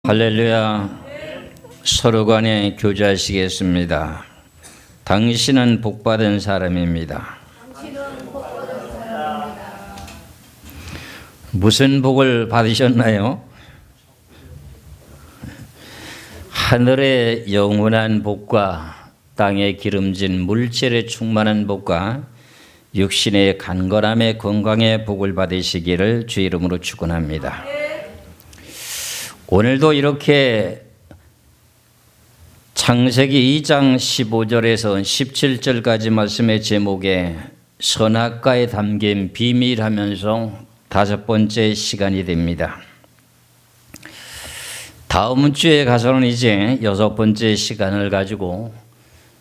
할렐루야. 서로 간에 교제하시겠습니다. 당신은 복받은 사람입니다. 무슨 복을 받으셨나요? 하늘의 영원한 복과 땅에 기름진 물질에 충만한 복과 육신의 간건함의 건강의 복을 받으시기를 주 이름으로 축원합니다. 오늘도 이렇게 창세기 2장 15절에서 17절까지 말씀의 제목에 선악과에 담긴 비밀하면서 다섯 번째 시간이 됩니다. 다음 주에 가서는 이제 여섯 번째 시간을 가지고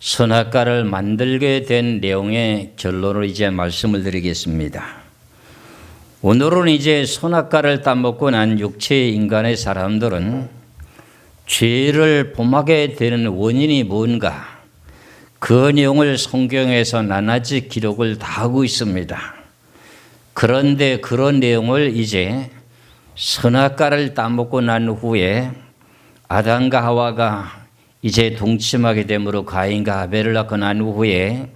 선악과를 만들게 된 내용의 결론을 이제 말씀을 드리겠습니다. 오늘은 이제 선악과를 따먹고 난 육체의 인간의 사람들은 죄를 범하게 되는 원인이 뭔가, 그 내용을 성경에서 나낮이 기록을 다 하고 있습니다. 그런데 그런 내용을 이제 선악과를 따먹고 난 후에 아담과 하와가 이제 동침하게 되므로 가인과 아벨을 낳고 난 후에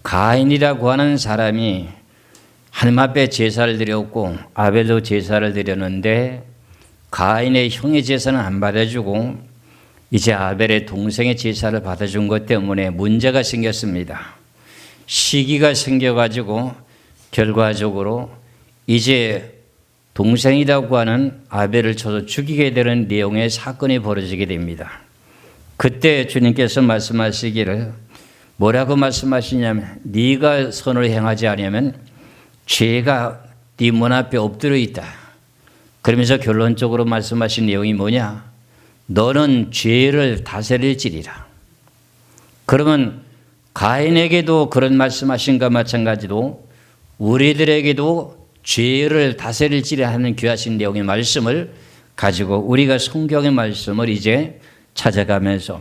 가인이라고 하는 사람이 하나님 앞에 제사를 드렸고 아벨도 제사를 드렸는데 가인의 형의 제사는 안 받아주고 이제 아벨의 동생의 제사를 받아준 것 때문에 문제가 생겼습니다. 시기가 생겨가지고 결과적으로 이제 동생이라고 하는 아벨을 쳐서 죽이게 되는 내용의 사건이 벌어지게 됩니다. 그때 주님께서 말씀하시기를 뭐라고 말씀하시냐면 네가 선을 행하지 않으면 죄가 네 문 앞에 엎드려 있다. 그러면서 결론적으로 말씀하신 내용이 뭐냐? 너는 죄를 다스릴지리라. 그러면 가인에게도 그런 말씀하신가 마찬가지로 우리들에게도 죄를 다스릴지리라 하는 귀하신 내용의 말씀을 가지고 우리가 성경의 말씀을 이제 찾아가면서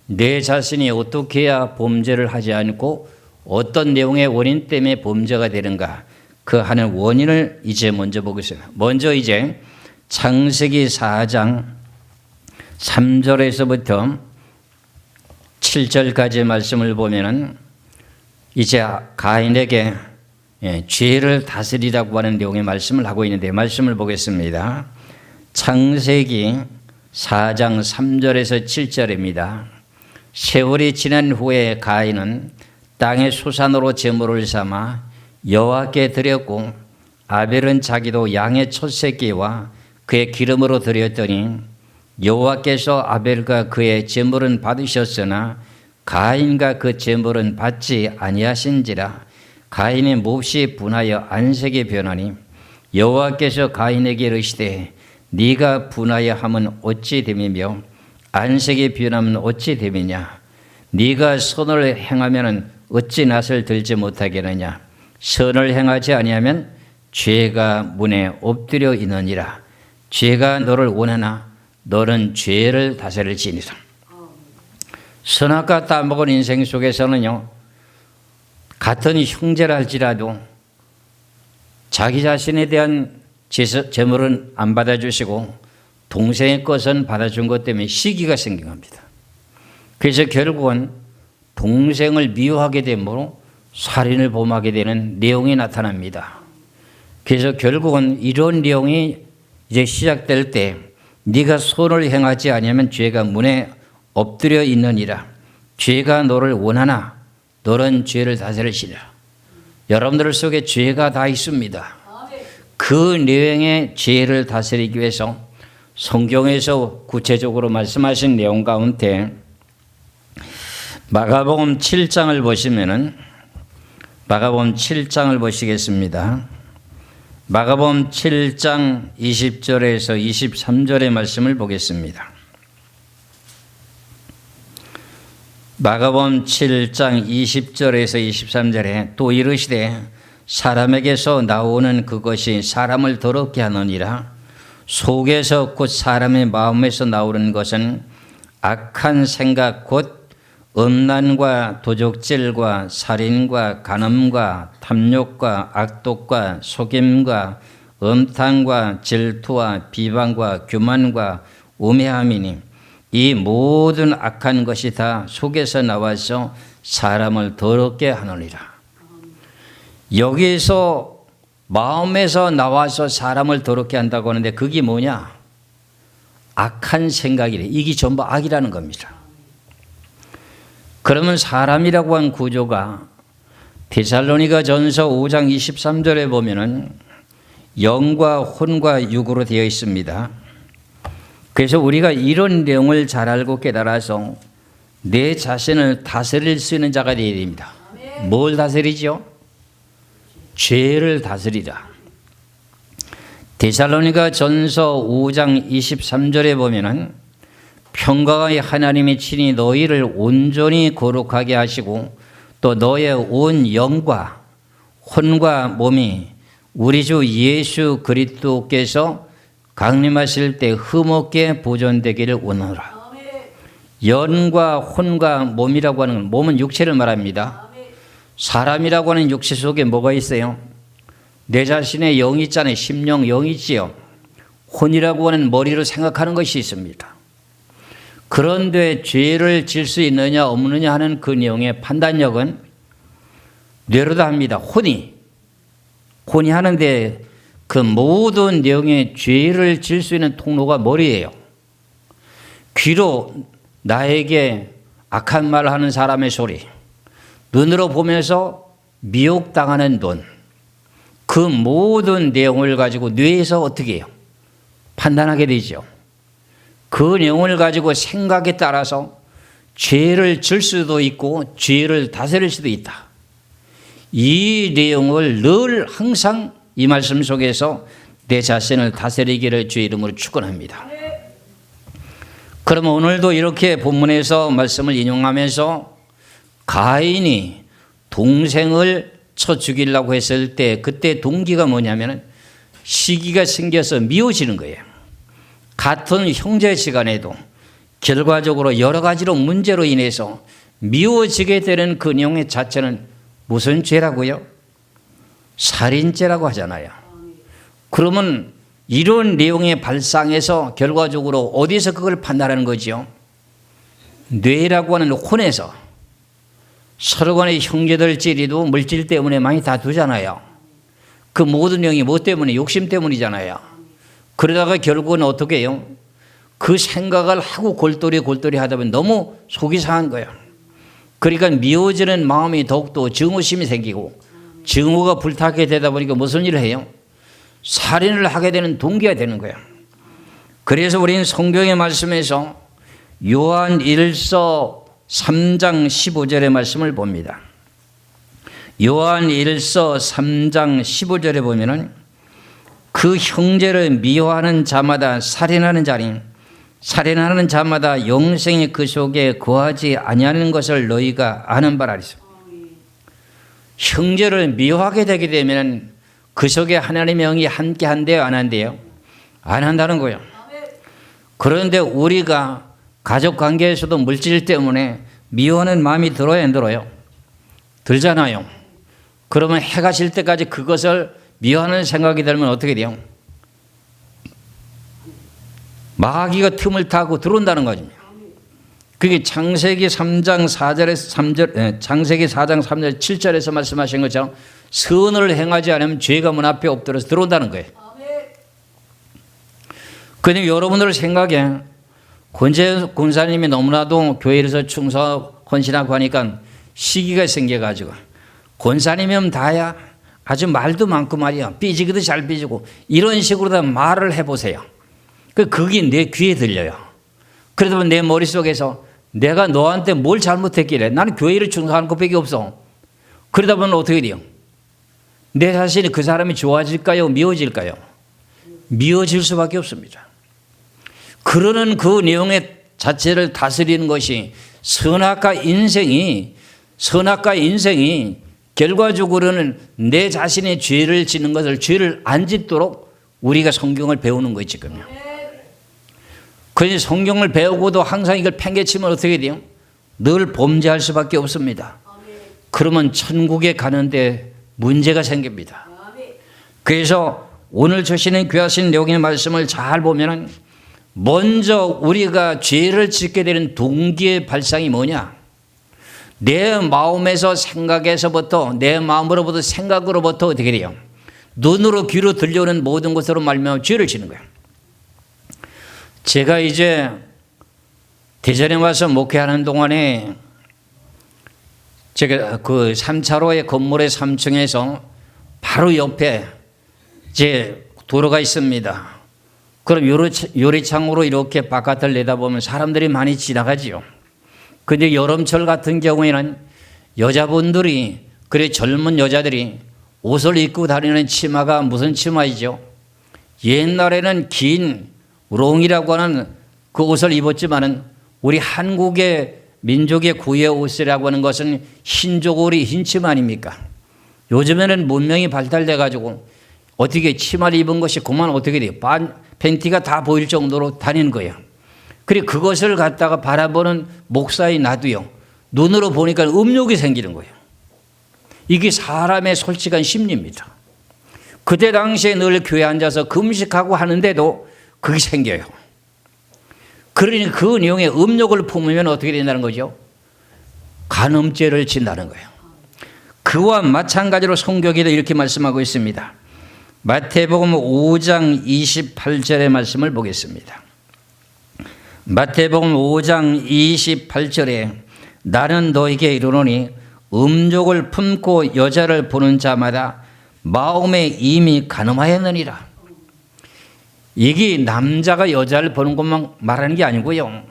내 자신이 어떻게 해야 범죄를 하지 않고 어떤 내용의 원인 때문에 범죄가 되는가, 그 하는 원인을 이제 먼저 보겠습니다. 먼저 이제 창세기 4장 3절에서부터 7절까지의 말씀을 보면은 이제 가인에게 죄를 다스리라고 하는 내용의 말씀을 하고 있는데 말씀을 보겠습니다. 창세기 4장 3절에서 7절입니다. 세월이 지난 후에 가인은 땅의 소산으로 제물을 삼아 여호와께 드렸고 아벨은 자기도 양의 첫 새끼와 그의 기름으로 드렸더니 여호와께서 아벨과 그의 제물은 받으셨으나 가인과 그 제물은 받지 아니하신지라. 가인이 몹시 분하여 안색이 변하니 여호와께서 가인에게 이르시되 네가 분하여 함은 어찌 됨이며 안색이 변하면 어찌 됨이냐. 네가 선을 행하면 어찌 낯을 들지 못하겠느냐. 선을 행하지 아니하면 죄가 문에 엎드려 있느니라. 죄가 너를 원하나 너는 죄를 다스릴지니라. 선악과 따먹은 인생 속에서는요, 같은 형제라 할지라도 자기 자신에 대한 제물은 안 받아주시고 동생의 것은 받아준 것 때문에 시기가 생긴 겁니다. 그래서 결국은 동생을 미워하게 되므로 살인을 범하게 되는 내용이 나타납니다. 그래서 결국은 이런 내용이 이제 시작될 때 네가 선을 행하지 아니하면 죄가 문에 엎드려 있느니라. 죄가 너를 원하나 너는 죄를 다스리시라. 여러분들 속에 죄가 다 있습니다. 그 내용의 죄를 다스리기 위해서 성경에서 구체적으로 말씀하신 내용 가운데 마가복음 7장을 보시면은 마가복음 7장을 보시겠습니다. 마가복음 7장 20절에서 23절의 말씀을 보겠습니다. 마가복음 7장 20절에서 23절에 또 이르시되 사람에게서 나오는 그것이 사람을 더럽게 하느니라. 속에서 곧 사람의 마음에서 나오는 것은 악한 생각 곧 음란과 도적질과 살인과 간음과 탐욕과 악독과 속임과 음탕과 질투와 비방과 교만과 우매함이니 이 모든 악한 것이 다 속에서 나와서 사람을 더럽게 하느니라. 여기서 마음에서 나와서 사람을 더럽게 한다고 하는데 그게 뭐냐? 악한 생각이래. 이게 전부 악이라는 겁니다. 그러면 사람이라고 한 구조가 데살로니가 전서 5장 23절에 보면은 영과 혼과 육으로 되어 있습니다. 그래서 우리가 이런 내용을 잘 알고 깨달아서 내 자신을 다스릴 수 있는 자가 되어야 됩니다. 뭘 다스리죠? 죄를 다스리라. 데살로니가 전서 5장 23절에 보면은 평강의 하나님이 친히 너희를 온전히 거룩하게 하시고 또 너의 온 영과 혼과 몸이 우리 주 예수 그리스도께서 강림하실 때 흠없게 보존되기를 원하노라. 영과 혼과 몸이라고 하는 건 몸은 육체를 말합니다. 사람이라고 하는 육체 속에 뭐가 있어요? 내 자신의 영이 있잖아요. 심령 영이 있지요. 혼이라고 하는 머리로 생각하는 것이 있습니다. 그런데 죄를 질 수 있느냐 없느냐 하는 그 내용의 판단력은 뇌로도 합니다. 혼이 하는데 그 모든 내용의 죄를 질 수 있는 통로가 머리예요. 귀로 나에게 악한 말을 하는 사람의 소리, 눈으로 보면서 미혹당하는 눈, 그 모든 내용을 가지고 뇌에서 어떻게 해요? 판단하게 되죠. 그 내용을 가지고 생각에 따라서 죄를 질 수도 있고 죄를 다스릴 수도 있다. 이 내용을 늘 항상 이 말씀 속에서 내 자신을 다스리기를 주의 이름으로 축원합니다. 그러면 오늘도 이렇게 본문에서 말씀을 인용하면서 가인이 동생을 쳐 죽이려고 했을 때 그때 동기가 뭐냐면 시기가 생겨서 미워지는 거예요. 같은 형제지간에도 결과적으로 여러 가지로 문제로 인해서 미워지게 되는 그 내용의 자체는 무슨 죄라고요? 살인죄라고 하잖아요. 그러면 이런 내용의 발상에서 결과적으로 어디서 그걸 판단하는 거지요? 뇌라고 하는 혼에서 서로 간의 형제들끼리도 물질 때문에 많이 다투잖아요. 그 모든 내용이 뭐 때문에? 욕심 때문이잖아요. 그러다가 결국은 어떻게 해요? 그 생각을 하고 골똘히 하다 보면 너무 속이 상한 거예요. 그러니까 미워지는 마음이 더욱더 증오심이 생기고 증오가 불타게 되다 보니까 무슨 일을 해요? 살인을 하게 되는 동기가 되는 거예요. 그래서 우리는 성경의 말씀에서 요한 1서 3장 15절의 말씀을 봅니다. 요한 1서 3장 15절에 보면은 그 형제를 미워하는 자마다 살인하는 자니 살인하는 자마다 영생이 그 속에 거하지 아니하는 것을 너희가 아는 바라. 형제를 미워하게 되게 되면 그 속에 하나님의 영이 함께 한대요, 안 한대요? 안 한다는 거예요. 그런데 우리가 가족 관계에서도 물질 때문에 미워하는 마음이 들어요, 안 들어요? 들잖아요. 그러면 해가 질 때까지 그것을 미워하는 생각이 들면 어떻게 돼요? 마귀가 틈을 타고 들어온다는 거죠. 그게 창세기 3장 4절에서 창세기 4장 3절 7절에서 말씀하신 것처럼 선을 행하지 않으면 죄가 문 앞에 엎드려서 들어온다는 거예요. 그런데 여러분들 생각에 권재 권사님이 너무나도 교회에서 충성 헌신하고 하니까 시기가 생겨가지고 권사님이면 다야 아주 말도 많고 말이야 삐지기도 잘 삐지고 이런 식으로 다 말을 해보세요. 그게 내 귀에 들려요. 그러다 내 머릿속에서 내가 너한테 뭘 잘못했길래 나는 교회를 충성하는 것밖에 없어. 그러다 보면 어떻게 돼요? 내 자신이 그 사람이 좋아질까요? 미워질까요? 미워질 수밖에 없습니다. 그러는 그 내용의 자체를 다스리는 것이 선악과 인생이 결과적으로는 내 자신의 죄를 짓는 것을 죄를 안 짓도록 우리가 성경을 배우는 거예요 지금요. 그래서 성경을 배우고도 항상 이걸 팽개치면 어떻게 돼요? 늘 범죄할 수밖에 없습니다. 그러면 천국에 가는데 문제가 생깁니다. 그래서 오늘 주시는 귀하신 내용의 말씀을 잘 보면은 먼저 우리가 죄를 짓게 되는 동기의 발상이 뭐냐? 내 마음에서 생각에서부터, 내 마음으로부터 생각으로부터 어떻게 돼요? 눈으로 귀로 들려오는 모든 것으로 말미암아 죄를 짓는 거예요. 제가 이제 대전에 와서 목회하는 동안에 제가 그 3차로의 건물의 3층에서 바로 옆에 제 도로가 있습니다. 그럼 요리창으로 이렇게 바깥을 내다보면 사람들이 많이 지나가지요. 근데 여름철 같은 경우에는 여자분들이, 그래 젊은 여자들이 옷을 입고 다니는 치마가 무슨 치마이죠? 옛날에는 긴 롱이라고 하는 그 옷을 입었지만은 우리 한국의 민족의 고유의 옷이라고 하는 것은 흰조골이 흰 치마 아닙니까? 요즘에는 문명이 발달돼 가지고 어떻게 치마를 입은 것이 그만 어떻게 돼요? 팬티가 다 보일 정도로 다니는 거예요. 그리고 그것을 갖다가 바라보는 목사의 나도요, 눈으로 보니까 음욕이 생기는 거예요. 이게 사람의 솔직한 심리입니다. 그때 당시에 늘 교회에 앉아서 금식하고 하는데도 그게 생겨요. 그러니 그 내용에 음욕을 품으면 어떻게 된다는 거죠? 간음죄를 진다는 거예요. 그와 마찬가지로 성경에도 이렇게 말씀하고 있습니다. 마태복음 5장 28절의 말씀을 보겠습니다. 마태복음 5장 28절에 나는 너에게 이르노니 음욕을 품고 여자를 보는 자마다 마음에 이미 간음하였느니라. 이게 남자가 여자를 보는 것만 말하는 게 아니고요,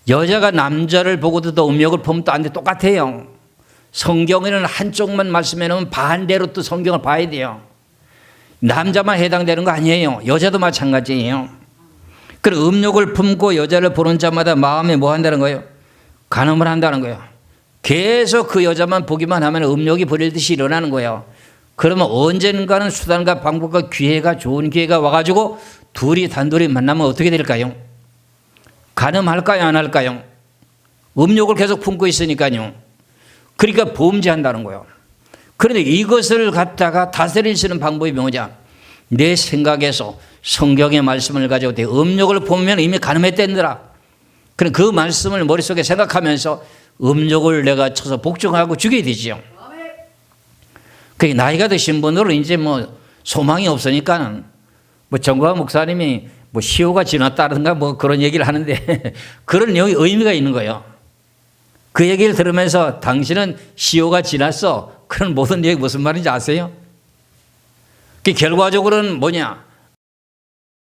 여자가 남자를 보고도 또 음욕을 보면 또 안 돼, 똑같아요. 성경에는 한쪽만 말씀해 놓으면 반대로 또 성경을 봐야 돼요. 남자만 해당되는 거 아니에요. 여자도 마찬가지예요. 그리고 음욕을 품고 여자를 보는 자마다 마음에 뭐 한다는 거예요? 간음을 한다는 거예요. 계속 그 여자만 보기만 하면 음욕이 버릴듯이 일어나는 거예요. 그러면 언젠가는 수단과 방법과 기회가, 좋은 기회가 와가지고 둘이 단둘이 만나면 어떻게 될까요? 간음할까요, 안 할까요? 음욕을 계속 품고 있으니까요. 그러니까 범죄한다는 거예요. 그런데 이것을 갖다가 다스릴 수 있는 방법이 뭐냐? 내 생각에서 성경의 말씀을 가지고 음욕을 보면 이미 간음했다더라. 그럼 그 말씀을 머릿속에 생각하면서 음욕을 내가 쳐서 복종하고 죽여야 되지요. 그게 나이가 드신 분들은 이제 뭐 소망이 없으니까는 뭐 정광 목사님이 뭐 시효가 지났다든가 뭐 그런 얘기를 하는데 그런 내용이 의미가 있는 거예요. 그 얘기를 들으면서 당신은 시효가 지났어. 그런 모든 얘기 무슨 말인지 아세요? 그 결과적으로는 뭐냐?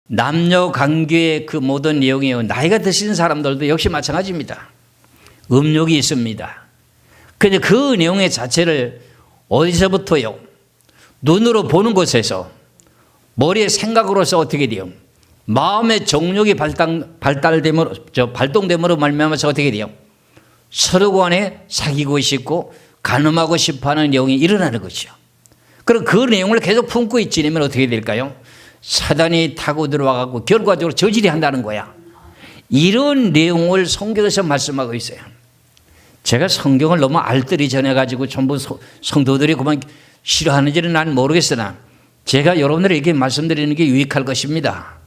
남녀 관계의 그 모든 내용이에요. 나이가 드신 사람들도 역시 마찬가지입니다. 음욕이 있습니다. 그런데 그 내용의 자체를 어디서부터요? 눈으로 보는 곳에서, 머리의 생각으로서 어떻게 돼요? 마음의 정욕이 발동됨으로 말미암아서 어떻게 돼요? 서로 간에 사귀고 싶고 간음하고 싶어하는 내용이 일어나는 거죠. 그럼 그 내용을 계속 품고 있지면 어떻게 될까요? 사단이 타고 들어와갖고 결과적으로 저질이 한다는 거야. 이런 내용을 성경에서 말씀하고 있어요. 제가 성경을 너무 알뜰히 전해가지고 전부 성도들이 그만 싫어하는지는 난 모르겠으나 제가 여러분들에게 말씀드리는 게 유익할 것입니다.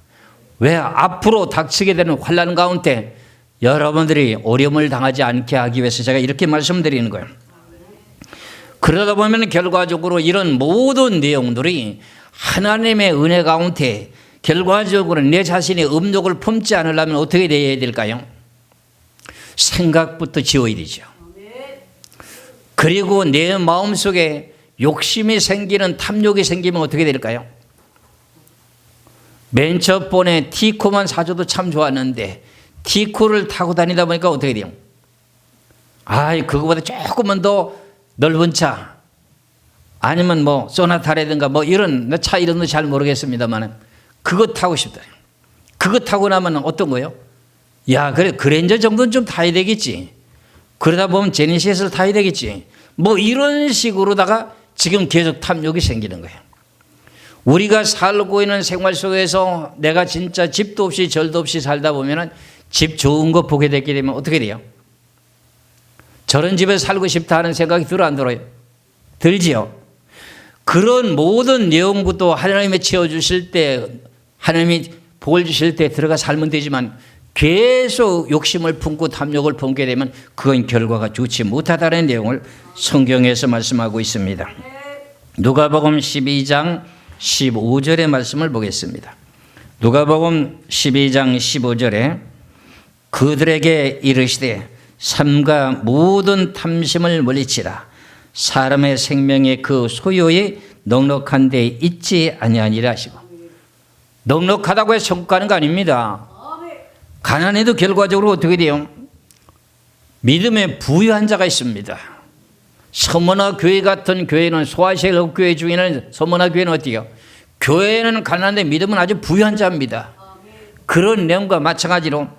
왜? 앞으로 닥치게 되는 환난 가운데 여러분들이 어려움을 당하지 않게 하기 위해서 제가 이렇게 말씀드리는 거예요. 그러다 보면 결과적으로 이런 모든 내용들이 하나님의 은혜 가운데 결과적으로 내 자신이 음욕을 품지 않으려면 어떻게 되어야 될까요? 생각부터 지워야 되죠. 그리고 내 마음속에 욕심이 생기는, 탐욕이 생기면 어떻게 될까요? 맨 첫 번에 티코만 사줘도 참 좋았는데 티코를 타고 다니다 보니까 어떻게 돼요? 그거보다 조금만 더 넓은 차, 아니면 뭐 소나타라든가 뭐 이런 차 이름도 잘 모르겠습니다만 그거 타고 싶다. 그거 타고 나면 어떤 거예요? 그래 그랜저 정도는 좀 타야 되겠지. 그러다 보면 제네시스를 타야 되겠지. 뭐 이런 식으로다가 지금 계속 탐욕이 생기는 거예요. 우리가 살고 있는 생활 속에서 내가 진짜 집도 없이 절도 없이 살다 보면은 집 좋은 거 보게 되게 되면 어떻게 돼요? 저런 집에 살고 싶다 하는 생각이 들어 안 들어요? 들지요? 그런 모든 내용부터 하나님이 채워주실 때 하나님이 복을 주실 때 들어가 살면 되지만 계속 욕심을 품고 탐욕을 품게 되면 그건 결과가 좋지 못하다는 내용을 성경에서 말씀하고 있습니다. 누가복음 12장 15절의 말씀을 보겠습니다. 누가복음 12장 15절에 그들에게 이르시되 삼가 모든 탐심을 물리치라. 사람의 생명의 그 소유의 넉넉한 데 있지 아니하니라 하시고, 넉넉하다고 해서 천국 가는 거 아닙니다. 가난해도 결과적으로 어떻게 돼요? 믿음에 부유한 자가 있습니다. 서머나 교회 같은 교회는, 소아시엘 교회 중에는 서머나 교회는 어때요? 교회는 가난한데 믿음은 아주 부유한 자입니다. 그런 내용과 마찬가지로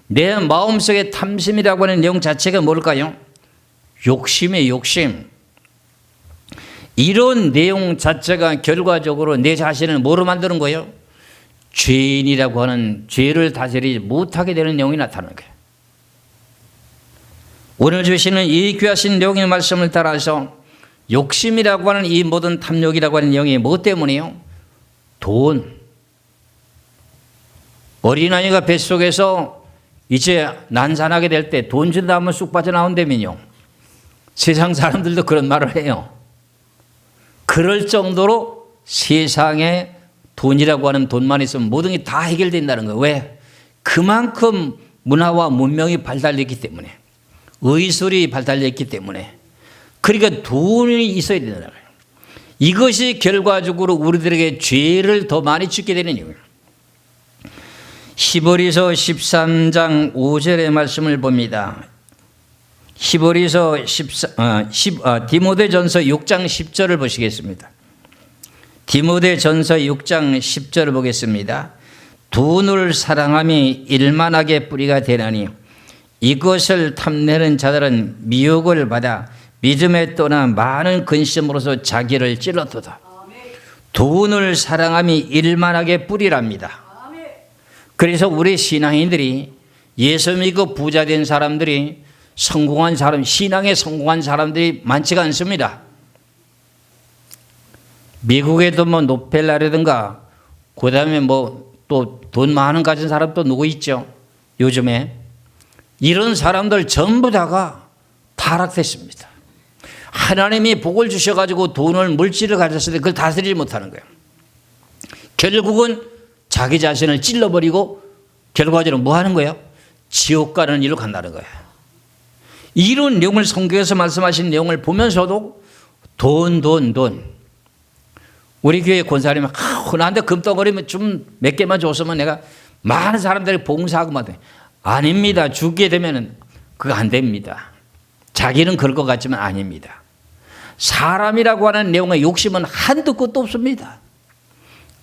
내 마음속에 탐심이라고 하는 내용 자체가 뭘까요? 욕심이에요. 욕심. 이런 내용 자체가 결과적으로 내 자신을 뭐로 만드는 거예요? 죄인이라고 하는 죄를 다스리지 못하게 되는 내용이 나타나는 거예요. 오늘 주시는 이 귀하신 내용의 말씀을 따라서 욕심이라고 하는 이 모든 탐욕이라고 하는 내용이 뭐 때문이에요? 돈. 어린아이가 뱃속에서 이제 난산하게 될 때 돈 준다 하면 쑥 빠져나온다면요. 세상 사람들도 그런 말을 해요. 그럴 정도로 세상에 돈이라고 하는 돈만 있으면 모든 게 다 해결된다는 거예요. 왜? 그만큼 문화와 문명이 발달했기 때문에, 의술이 발달했기 때문에. 그러니까 돈이 있어야 된다는 거예요. 이것이 결과적으로 우리들에게 죄를 더 많이 짓게 되는 이유예요. 히브리서 13장 5절의 말씀을 봅니다. 디모데전서 6장 10절을 보시겠습니다. 디모데전서 6장 10절을 보겠습니다. 돈을 사랑함이 일만하게 뿌리가 되나니 이것을 탐내는 자들은 미혹을 받아 믿음에 떠나 많은 근심으로서 자기를 찔렀도다. 돈을 사랑함이 일만하게 뿌리랍니다. 그래서 우리 신앙인들이, 예수 믿고 부자 된 사람들이, 성공한 사람, 신앙에 성공한 사람들이 많지가 않습니다. 미국에도 뭐 노펠라라든가, 그 다음에 뭐 또 돈 많은 가진 사람 또 누구 있죠? 요즘에. 이런 사람들 전부 다가 타락됐습니다. 하나님이 복을 주셔가지고 돈을, 물질을 가졌을 때 그걸 다스리지 못하는 거예요. 결국은 자기 자신을 찔러버리고 결과적으로 뭐 하는 거예요? 지옥 가는 일로 간다는 거예요. 이런 내용을 성경에서 말씀하신 내용을 보면서도 돈. 우리 교회 권사님은 나한테 금덩어리면 좀 몇 개만 줬으면 내가 많은 사람들이 봉사하고 막. 아닙니다. 죽게 되면은 그거 안 됩니다. 자기는 그럴 것 같지만 아닙니다. 사람이라고 하는 내용의 욕심은 한도 끝도 없습니다.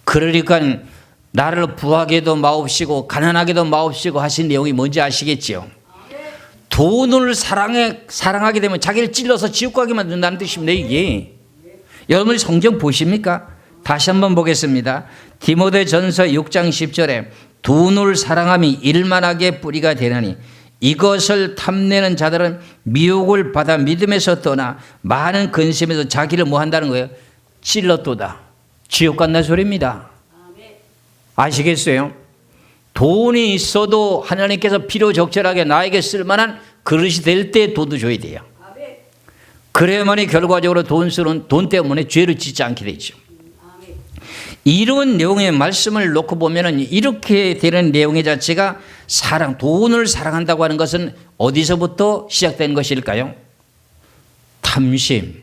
그러니까 나를 부하게도 마옵시고 가난하게도 마옵시고 하신 내용이 뭔지 아시겠지요? 돈을 사랑하게 되면 자기를 찔러서 지옥 가게 만든다는 뜻입니다. 이게. 여러분 성경 보십니까? 다시 한번 보겠습니다. 디모데전서 6장 10절에 돈을 사랑함이 일만하게 뿌리가 되나니 이것을 탐내는 자들은 미혹을 받아 믿음에서 떠나 많은 근심에서 자기를 뭐 한다는 거예요? 찔렀도다. 지옥 간다는 소리입니다. 아시겠어요? 돈이 있어도 하나님께서 필요적절하게 나에게 쓸만한 그릇이 될 때 돈도 줘야 돼요. 그래야만이 결과적으로 돈 때문에 죄를 짓지 않게 되죠. 이런 내용의 말씀을 놓고 보면은 이렇게 되는 내용의 자체가 돈을 사랑한다고 하는 것은 어디서부터 시작된 것일까요? 탐심,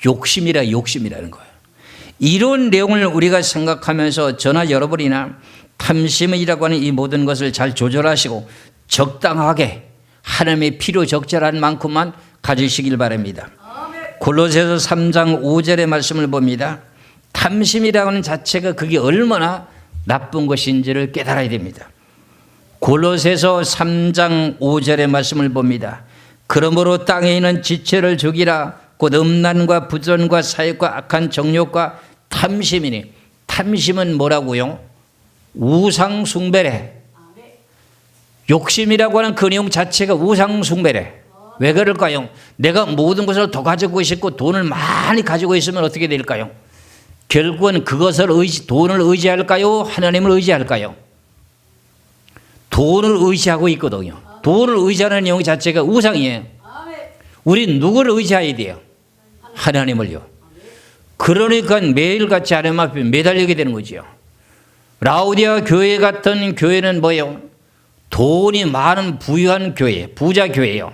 욕심이라는 거예요. 이런 내용을 우리가 생각하면서 저나 여러분이나 탐심이라고 하는 이 모든 것을 잘 조절하시고 적당하게 하나님의 필요적절한 만큼만 가지시길 바랍니다. 골로새서 3장 5절의 말씀을 봅니다. 탐심이라고 하는 자체가 그게 얼마나 나쁜 것인지를 깨달아야 됩니다. 골로새서 3장 5절의 말씀을 봅니다. 그러므로 땅에 있는 지체를 죽이라. 곧 음란과 부전과 사욕과 악한 정욕과 탐심이니. 탐심은 뭐라고요? 우상 숭배래. 욕심이라고 하는 그 내용 자체가 우상 숭배래. 왜 그럴까요? 내가 모든 것을 더 가지고 싶고 돈을 많이 가지고 있으면 어떻게 될까요? 결국은 그것을 돈을 의지할까요? 하나님을 의지할까요? 돈을 의지하고 있거든요. 돈을 의지하는 내용 자체가 우상이에요. 우린 누구를 의지해야 돼요? 하나님을요. 그러니까 매일같이 하나님 앞에 매달리게 되는 거죠. 라오디아 교회 같은 교회는 뭐예요? 돈이 많은 부유한 교회, 부자 교회예요.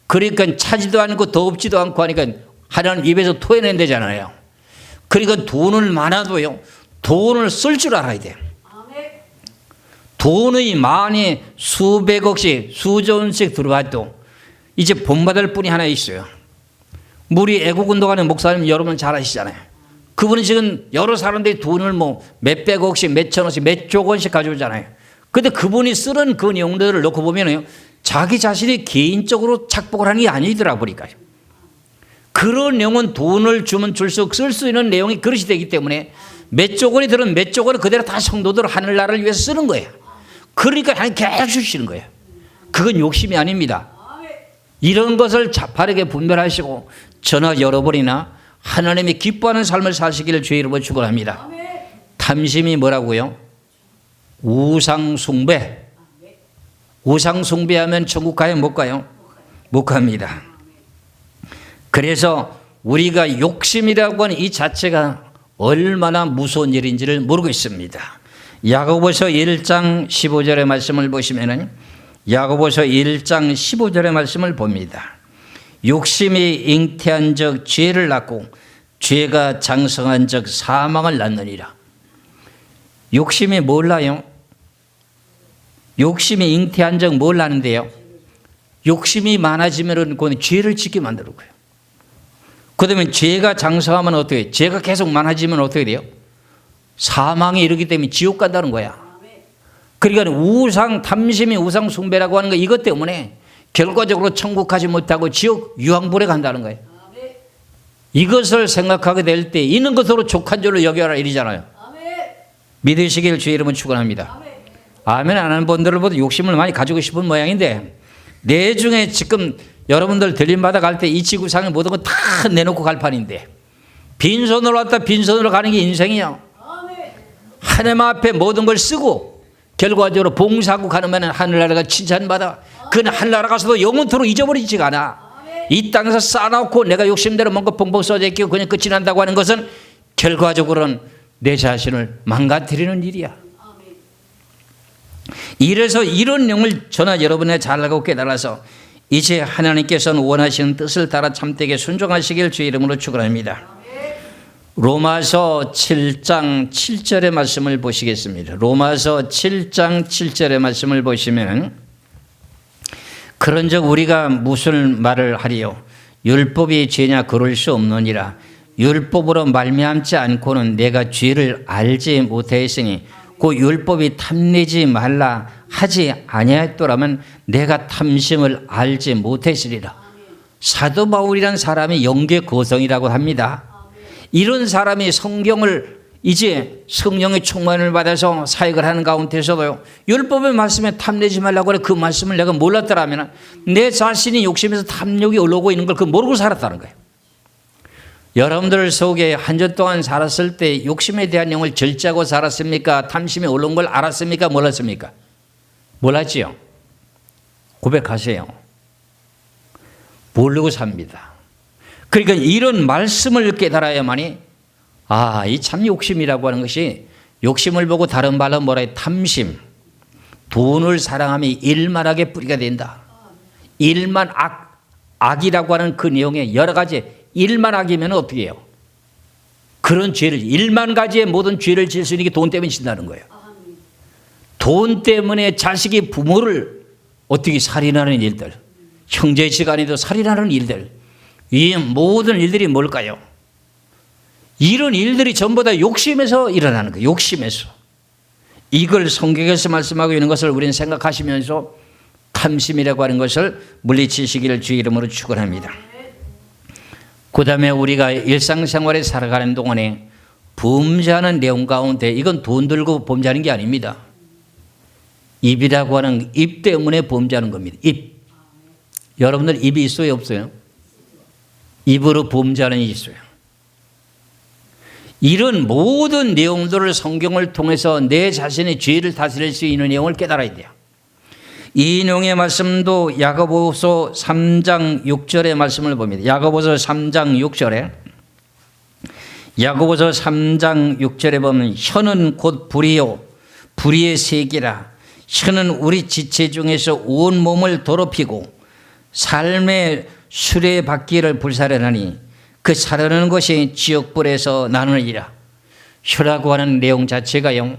그러니까 차지도 않고 더 없지도 않고 하니까 하나님 입에서 토해낸다잖아요. 그러니까 돈을 많아도요, 돈을 쓸 줄 알아야 돼요. 돈의 많이 수백억씩, 수조원씩 들어와도 이제 본받을 분이 하나 있어요. 우리 애국운동하는 목사님 여러분 잘 아시잖아요. 그분은 지금 여러 사람들이 돈을 뭐 몇백억씩, 몇천억씩, 몇조 원씩 가져오잖아요. 근데 그분이 쓰는 그 내용들을 놓고 보면요, 자기 자신이 개인적으로 착복을 하는 게 아니더라 보니까요. 그런 내용은 돈을 주면 줄수록 쓸 수 있는 내용이 그릇이 되기 때문에 몇조 원이 들은 몇조 원을 그대로 다 성도들 하늘나라를 위해서 쓰는 거예요. 그러니까 하나님 계속 주시는 거예요. 그건 욕심이 아닙니다. 이런 것을 바르게 분별하시고 저나 여러분이나 하나님이 기뻐하는 삶을 사시기를 주의 이름으로 축원합니다. 탐심이 뭐라고요? 우상숭배. 우상숭배하면 천국 가요? 못 가요? 못 갑니다. 그래서 우리가 욕심이라고 하는 이 자체가 얼마나 무서운 일인지를 모르고 있습니다. 야고보서 1장 15절의 말씀을 보시면은 야고보서 1장 15절의 말씀을 봅니다. 욕심이 잉태한 적 죄를 낳고 죄가 장성한 적 사망을 낳느니라. 욕심이 뭘 낳아요? 욕심이 잉태한 적 뭘 낳는데요? 욕심이 많아지면 그건 죄를 짓게 만드는 거예요. 그다음에 죄가 장성하면 어떻게 해요? 죄가 계속 많아지면 어떻게 돼요? 사망에 이르기 때문에 지옥 간다는 거야. 그러니까 우상 탐심이 우상 숭배라고 하는 거 이것 때문에 결과적으로 천국 가지 못하고 지옥 유황불에 간다는 거예요. 이것을 생각하게 될 때 있는 것으로 족한 줄로 여겨라 이러잖아요. 믿으시길 주의 이름으로 축원합니다. 아멘 안 하는 분들을 보다 욕심을 많이 가지고 싶은 모양인데 내 중에 지금 여러분들 들림받아 갈 때 이 지구상의 모든 거 다 내놓고 갈 판인데 빈손으로 왔다 빈손으로 가는 게 인생이야. 하나님 앞에 모든 걸 쓰고 결과적으로 봉사하고 가면 하늘나라가 칭찬받아. 그건 하늘나라 가서도 영원토록 잊어버리지가 않아. 이 땅에서 쌓아놓고 내가 욕심대로 뭔가 펑펑 쏟아 있고 그냥 끝이 난다고 하는 것은 결과적으로는 내 자신을 망가뜨리는 일이야. 이래서 이런 내용을 저나 여러분이 잘 알고 깨달아서 이제 하나님께서는 원하시는 뜻을 따라 참되게 순종하시길 주의 이름으로 축원합니다. 로마서 7장 7절의 말씀을 보시겠습니다. 로마서 7장 7절의 말씀을 보시면 그런즉 우리가 무슨 말을 하리요? 율법이 죄냐? 그럴 수 없느니라. 율법으로 말미암지 않고는 내가 죄를 알지 못하였으니 그 율법이 탐내지 말라 하지 아니하였더라면 내가 탐심을 알지 못했으리라. 사도 바울이란 사람이 영계 거성이라고 합니다. 이런 사람이 성경을 이제 성령의 충만을 받아서 사역을 하는 가운데서도요, 율법의 말씀에 탐내지 말라고 그래. 그 말씀을 내가 몰랐더라면 내 자신이 욕심에서 탐욕이 올라오고 있는 걸 그 모르고 살았다는 거예요. 여러분들 속에 한 주 동안 살았을 때 욕심에 대한 내용을 절제하고 살았습니까? 탐심이 올라온 걸 알았습니까? 몰랐습니까? 몰랐지요? 고백하세요. 모르고 삽니다. 그러니까 이런 말씀을 깨달아야만이 이 참 욕심이라고 하는 것이 욕심을 보고 다른 말로 뭐라 해? 탐심. 돈을 사랑하면 일만하게 뿌리가 된다. 일만 악이라고 하는 그 내용에 여러 가지 일만 악이면 어떻게 해요? 그런 죄를 일만 가지의 모든 죄를 지을 수 있는 게 돈 때문에 진다는 거예요. 돈 때문에 자식이 부모를 어떻게 살인하는 일들, 형제식 안에도 살인하는 일들, 이 모든 일들이 뭘까요? 이런 일들이 전부 다 욕심에서 일어나는 거예요. 욕심에서. 이걸 성경에서 말씀하고 있는 것을 우리는 생각하시면서 탐심이라고 하는 것을 물리치시기를 주의 이름으로 축원합니다. 그 다음에 우리가 일상생활에 살아가는 동안에 범죄하는 내용 가운데 이건 돈 들고 범죄하는 게 아닙니다. 입이라고 하는 입 때문에 범죄하는 겁니다. 입. 여러분들 입이 있어요? 없어요? 입으로 범죄하는 일이 있어요. 이런 모든 내용들을 성경을 통해서 내 자신의 죄를 다스릴 수 있는 내용을 깨달아야 돼요. 이 인용의 말씀도 야고보서 3장 6절의 말씀을 봅니다. 야고보서 3장 6절에 야고보서 3장 6절에 보면 혀는 곧 불이요 불의의 세기라. 혀는 우리 지체 중에서 온 몸을 더럽히고 삶의 수레바퀴를 불사르나니 그 사르는 것이 지옥불에서 나느니라. 혀라고 하는 내용 자체가요,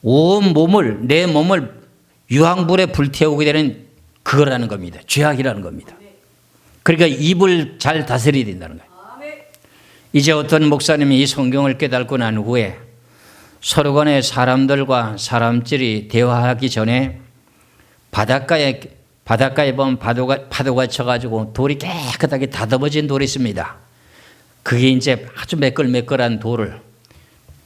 온 몸을, 내 몸을 유황불에 불태우게 되는 그거라는 겁니다. 죄악이라는 겁니다. 그러니까 입을 잘 다스려야 된다는 거예요. 이제 어떤 목사님이 이 성경을 깨닫고 난 후에 서로 간에 사람들과 사람들이 대화하기 전에 바닷가에 보면 파도가 쳐가지고 돌이 깨끗하게 다듬어진 돌이 있습니다. 그게 이제 아주 매끌매끌한 돌을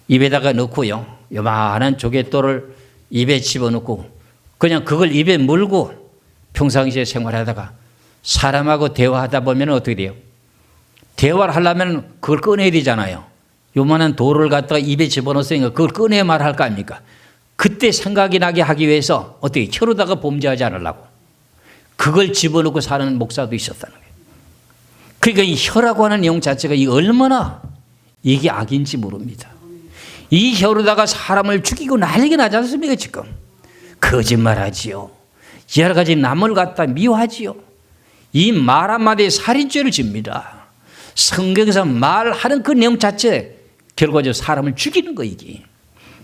입에다가 넣고요, 요만한 조갯돌을 입에 집어넣고 그냥 그걸 입에 물고 평상시에 생활하다가 사람하고 대화하다 보면 어떻게 돼요? 대화를 하려면 그걸 꺼내야 되잖아요. 요만한 돌을 갖다가 입에 집어넣었으니까 그걸 꺼내야 말할 거 아닙니까? 그때 생각이 나게 하기 위해서 어떻게 혀로다가 범죄하지 않으려고 그걸 집어넣고 사는 목사도 있었다는 거예요. 그러니까 이 혀라고 하는 내용 자체가 이 얼마나 이게 악인지 모릅니다. 이 혀로다가 사람을 죽이고 난리가 나지 않습니까 지금? 거짓말하지요. 여러 가지 남을 갖다 미워하지요. 이 말 한마디에 살인죄를 집니다. 성경에서 말하는 그 내용 자체 결과적으로 사람을 죽이는 거 이게.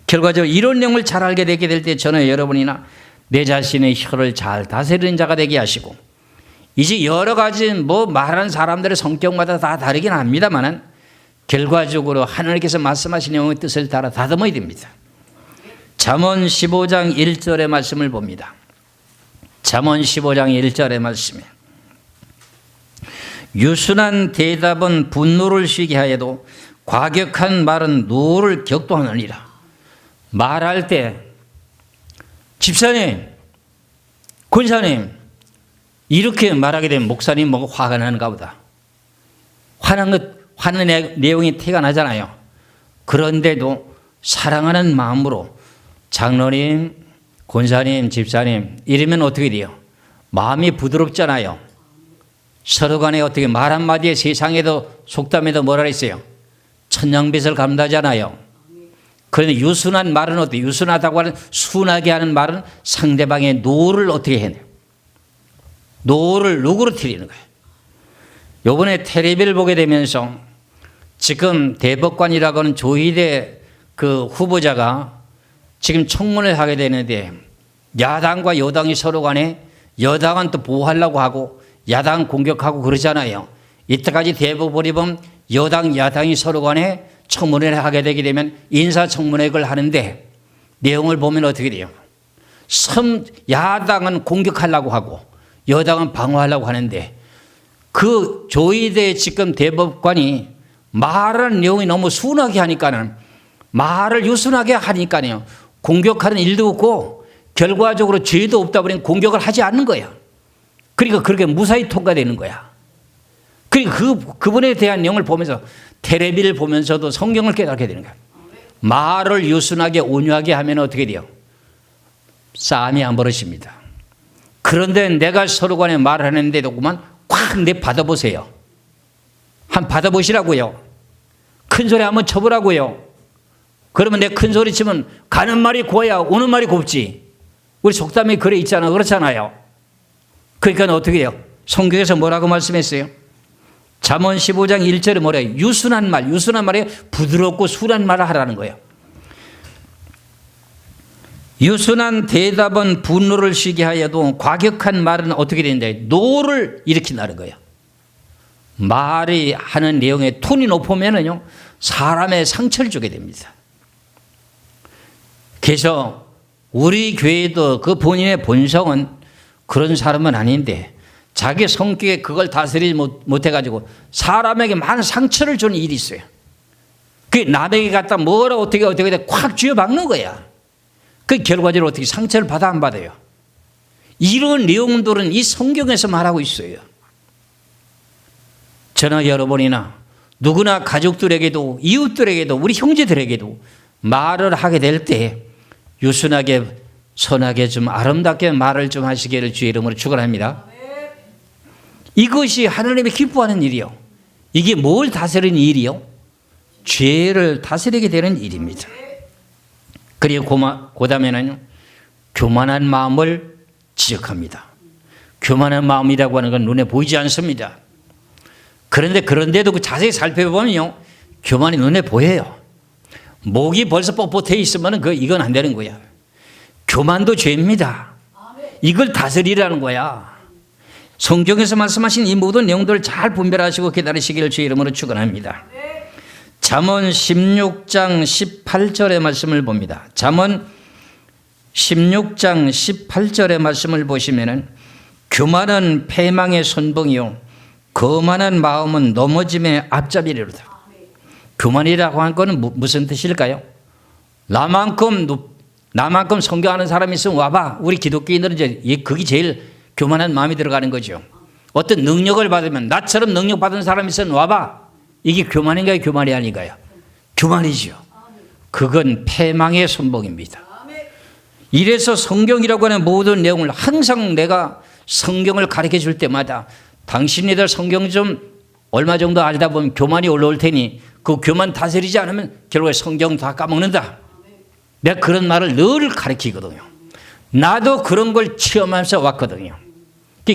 결과적으로 이런 내용을 잘 알게 되게 될 때 저는 여러분이나 내 자신의 혀를 잘 다스리는 자가 되게 하시고, 이제 여러 가지 말하는 사람들의 성격마다 다 다르긴 합니다만은 결과적으로 하나님께서 말씀하신 내용의 뜻을 따라 다듬어야 됩니다. 잠언 15장 1절의 말씀을 봅니다. 잠언 15장 1절의 말씀에 유순한 대답은 분노를 쉬게 하여도 과격한 말은 노를 격도하느니라. 말할 때 집사님, 권사님 이렇게 말하게 되면 목사님 뭐가 화가 나는가 보다. 화는 내용이 티가 나잖아요. 그런데도 사랑하는 마음으로 장로님, 권사님, 집사님 이러면 어떻게 돼요? 마음이 부드럽잖아요. 서로 간에 어떻게 말 한마디에 세상에도 속담에도 뭐라 했어요? 천냥빚을 갚는다잖아요. 그런데 유순한 말은 어때요? 유순하다고 하는 순하게 하는 말은 상대방의 노를 어떻게 해내요? 노를 누그러뜨리는 거예요. 요번에 텔레비를 보게 되면서 지금 대법관이라고 하는 조희대 그 후보자가 지금 청문회를 하게 되는데 야당과 여당이 서로 간에 여당은 또 보호하려고 하고 야당 공격하고 그러잖아요. 이때까지 대법원이 보면 여당 야당이 서로 간에 청문회를 하게 되게 되면 인사청문회를 하는데 내용을 보면 어떻게 돼요? 야당은 공격하려고 하고 여당은 방어하려고 하는데 그 조희대 지금 대법관이 말하는 내용이 너무 순하게 하니까는 말을 유순하게 하니까요. 공격하는 일도 없고 결과적으로 죄도 없다 보니 공격을 하지 않는 거야. 그러니까 그렇게 무사히 통과되는 거야. 그러니까 그분에 대한 내용을 보면서 텔레비를 보면서도 성경을 깨닫게 되는 거야. 말을 유순하게 온유하게 하면 어떻게 돼요? 싸움이 안 벌어집니다. 그런데 내가 서로 간에 말을 하는데도 그만 꽉 내 받아보세요. 한번 받아보시라고요. 큰 소리 한번 쳐보라고요. 그러면 내 큰 소리 치면 가는 말이 고야 오는 말이 곱지. 우리 속담에 그래 있잖아. 그렇잖아요. 그러니까 어떻게 해요? 성경에서 뭐라고 말씀했어요? 잠언 15장 1절에 뭐래요? 유순한 말에 부드럽고 순한 말을 하라는 거예요. 유순한 대답은 분노를 쉬게 하여도 과격한 말은 어떻게 된다? 노를 일으킨다는 거예요. 말이 하는 내용의 톤이 높으면은요, 사람의 상처를 주게 됩니다. 그래서 우리 교회도 그 본인의 본성은 그런 사람은 아닌데 자기 성격에 그걸 다스리지 못해가지고 사람에게 많은 상처를 주는 일이 있어요. 그 남에게 갖다 뭐라 어떻게 콱 쥐어박는 거야. 그 결과적으로 어떻게 상처를 받아 안 받아요. 이런 내용들은 이 성경에서 말하고 있어요. 저나 여러분이나 누구나 가족들에게도 이웃들에게도 우리 형제들에게도 말을 하게 될 때 유순하게 선하게 좀 아름답게 말을 좀 하시기를 주의 이름으로 축원합니다. 이것이 하나님이 기뻐하는 일이요. 이게 뭘 다스리는 일이요? 죄를 다스리게 되는 일입니다. 그리고 그 다음에는 교만한 마음을 지적합니다. 교만한 마음이라고 하는 건 눈에 보이지 않습니다. 그런데도 자세히 살펴보면요, 교만이 눈에 보여요. 목이 벌써 뻣뻣해 있으면 이건 안 되는 거야. 교만도 죄입니다. 이걸 다스리라는 거야. 성경에서 말씀하신 이 모든 내용들을 잘 분별하시고 기다리시기를 주의 이름으로 축원합니다. 잠언 16장 18절의 말씀을 봅니다. 잠언 16장 18절의 말씀을 보시면은 교만은 패망의 선봉이요 거만한 마음은 넘어짐의 앞잡이리로다. 교만이라고 하는 것은 무슨 뜻일까요? 나만큼 성경하는 사람이 있으면 와봐. 우리 기독교인들은 이제 그게 제일 교만한 마음이 들어가는 거죠. 어떤 능력을 받으면 나처럼 능력 받은 사람이 있으면 와봐. 이게 교만인가요? 교만이 아닌가요? 교만이죠. 그건 패망의 선봉입니다. 이래서 성경이라고 하는 모든 내용을 항상 내가 성경을 가르쳐 줄 때마다 당신이들 성경 좀 얼마 정도 알다 보면 교만이 올라올 테니 그 교만 다스리지 않으면 결국에 성경 다 까먹는다. 내가 그런 말을 늘 가르치거든요. 나도 그런 걸 체험하면서 왔거든요.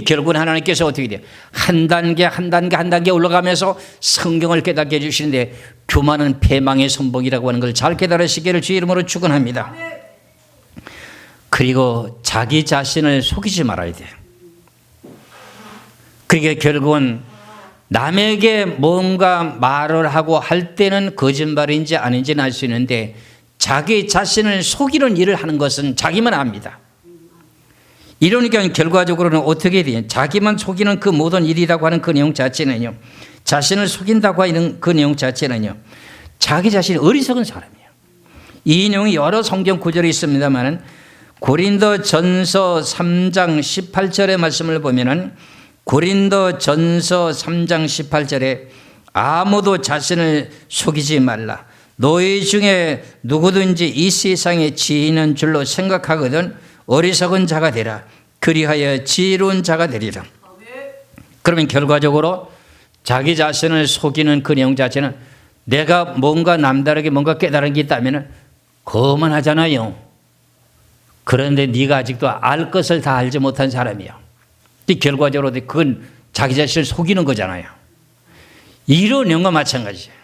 결국은 하나님께서 어떻게 돼요? 한 단계 올라가면서 성경을 깨닫게 해주시는데 교만은 패망의 선봉이라고 하는 걸 잘 깨달으시기를 주의 이름으로 축원합니다. 그리고 자기 자신을 속이지 말아야 돼요. 그게 결국은 남에게 뭔가 말을 하고 할 때는 거짓말인지 아닌지는 알 수 있는데 자기 자신을 속이는 일을 하는 것은 자기만 압니다. 이러니까 결과적으로는 어떻게 돼요? 자기만 속이는 그 모든 일이라고 하는 그 내용 자체는요, 자신을 속인다고 하는 그 내용 자체는요, 자기 자신이 어리석은 사람이에요. 이 내용이 여러 성경 구절이 있습니다만 고린도전서 3장 18절의 말씀을 보면은 고린도전서 3장 18절에 아무도 자신을 속이지 말라. 너희 중에 누구든지 이 세상에 지혜 있는 줄로 생각하거든 어리석은 자가 되라. 그리하여 지혜로운 자가 되리라. 그러면 결과적으로 자기 자신을 속이는 그 내용 자체는 내가 뭔가 남다르게 뭔가 깨달은 게 있다면 거만하잖아요. 그런데 네가 아직도 알 것을 다 알지 못한 사람이야. 결과적으로 그건 자기 자신을 속이는 거잖아요. 이런 내용과 마찬가지예요.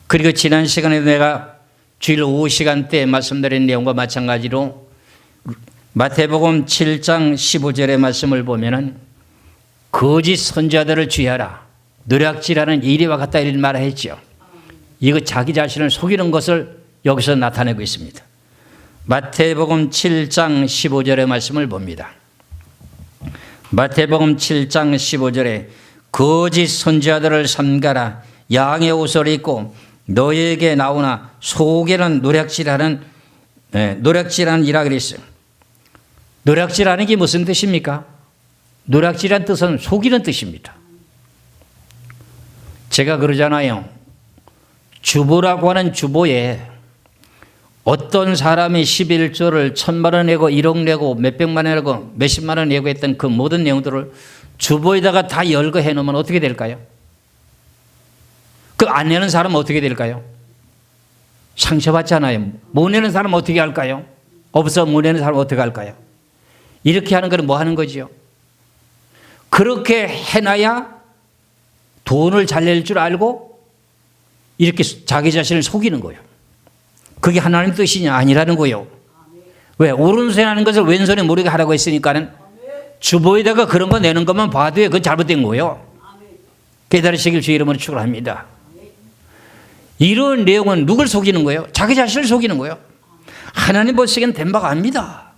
그리고 지난 시간에 내가 주일 오후 시간 때 말씀드린 내용과 마찬가지로 마태복음 7장 15절의 말씀을 보면은 거짓 선지자들을 주의하라. 노략질하는 이리와 같다 이런 말을 했죠. 이거 자기 자신을 속이는 것을 여기서 나타내고 있습니다. 마태복음 7장 15절의 말씀을 봅니다. 마태복음 7장 15절에 거짓 선지자들을 삼가라. 양의 옷을 입고 너에게 나오나 속에는 노략질하는 이라 그랬어요. 노략질하는 게 무슨 뜻입니까? 노략질한 뜻은 속이는 뜻입니다. 제가 그러잖아요. 주보라고 하는 주보에 어떤 사람이 11조를 1,000만 원 내고 1억 내고 몇백만 원 내고 몇십만 원 내고 했던 그 모든 내용들을 주보에다가 다 열거해 놓으면 어떻게 될까요? 그 안 내는 사람은 어떻게 될까요? 상처받잖아요. 못 내는 사람은 어떻게 할까요? 없어 못 내는 사람은 어떻게 할까요? 이렇게 하는 건 뭐 하는 거지요? 그렇게 해놔야 돈을 잘 낼 줄 알고 이렇게 자기 자신을 속이는 거예요. 그게 하나님 뜻이냐? 아니라는 거예요. 왜? 오른손에 하는 것을 왼손에 모르게 하라고 했으니까는 주보에다가 그런 거 내는 것만 봐도 그건 잘못된 거예요. 깨달으시길 주의 이름으로 축원합니다. 이런 내용은 누굴 속이는 거예요? 자기 자신을 속이는 거예요. 하나님 보시기엔 된 바가 아닙니다.